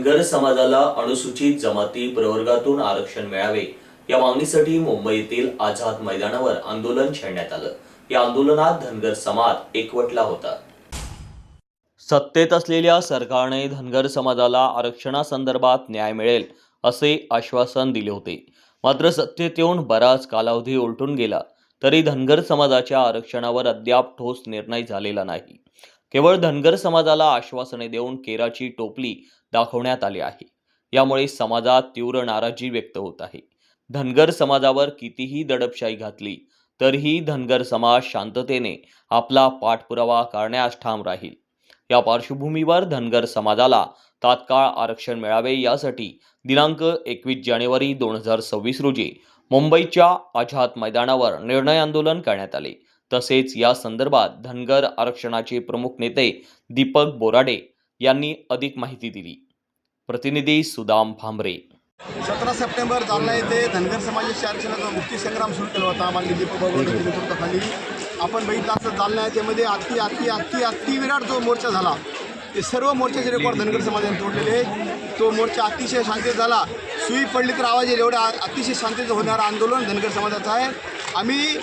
धनगर समाजाला अनुसूचित जमाती प्रवर्गातून आरक्षण मिळावे या मागणीसाठी मुंबईतील आझाद मैदानावर आंदोलन छेडण्यात आलं। या आंदोलनात धनगर समाज एकवटला होता। सत्तेत असलेल्या सरकारने धनगर समाजाला आरक्षणासंदर्भात न्याय मिळेल असे आश्वासन दिले होते। मात्र सत्तेत येऊन बराच कालावधी उलटून गेला तरी धनगर समाजाच्या आरक्षणावर अद्याप ठोस निर्णय झालेला नाही। केवळ धनगर समाजाला आश्वासने देऊन केराची टोपली दाखवण्यात आली आहे। यामुळे समाजात तीव्र नाराजी व्यक्त होत आहे। धनगर समाजावर कितीही दडपशाही घातली तरीही धनगर समाज शांततेने आपला पाठपुरावा करण्यास ठाम राहील। या पार्श्वभूमीवर धनगर समाजाला तात्काळ आरक्षण मिळावे यासाठी दिनांक 21 जानेवारी 2026 रोजी मुंबईच्या आझाद मैदानावर निर्णय आंदोलन करण्यात आले। तसेच या संदर्भात धनगर आरक्षणाचे प्रमुख नेते दीपक बोराडे यांनी अधिक माहिती दिली। प्रतिनिधी सुदाम भांबरे। 17 सप्टेंबर जालना येथे धनगर समाजाच्या आरक्षणाचा मुक्ती संग्राम सुरू केला होता। माननीय दीपक बोराडेच्या नेतृत्वाखाली आपण बघितलं असं जालना येथेमध्ये अति विराट जो मोर्चा झाला ते सर्व मोर्चाचे रेकॉर्ड धनगर समाजाने तोडलेले आहेत। तो मोर्चा अतिशय शांततेत झाला। सुई पडली तर आवाज येईल एवढं अतिशय शांततेत होणारं आंदोलन धनगर समाजाचं आहे। आम्ही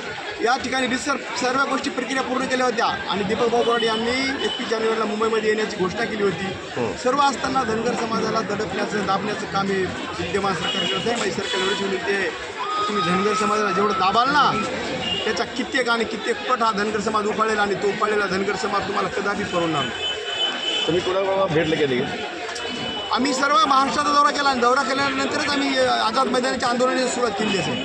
या ठिकाणी सर्व गोष्टी प्रक्रिया पूर्ण केल्या होत्या आणि दीपक बोराडे यांनी 21 जानेवारीला मुंबईमध्ये येण्याची घोषणा केली होती। सर्व असताना धनगर समाजाला दडपण्याचं दाबण्याचं काम हे विद्यमान सरकार करत आहे। माझी सरकार एवढीच विनंती आहे, तुम्ही धनगर समाजाला जेवढं दाबाल ना त्याचा कित्येक पट हा धनगर समाज उफाळलेला आणि तो उफाळलेला धनगर समाज तुम्हाला कदापि परवडणार नाही। तुम्ही कोणाला भेटले गेले? आम्ही सर्व महाराष्ट्राचा दौरा केला आणि दौरा केल्यानंतरच आम्ही आझाद मैदानाच्या आंदोलनाची सुरुवात केली असेल।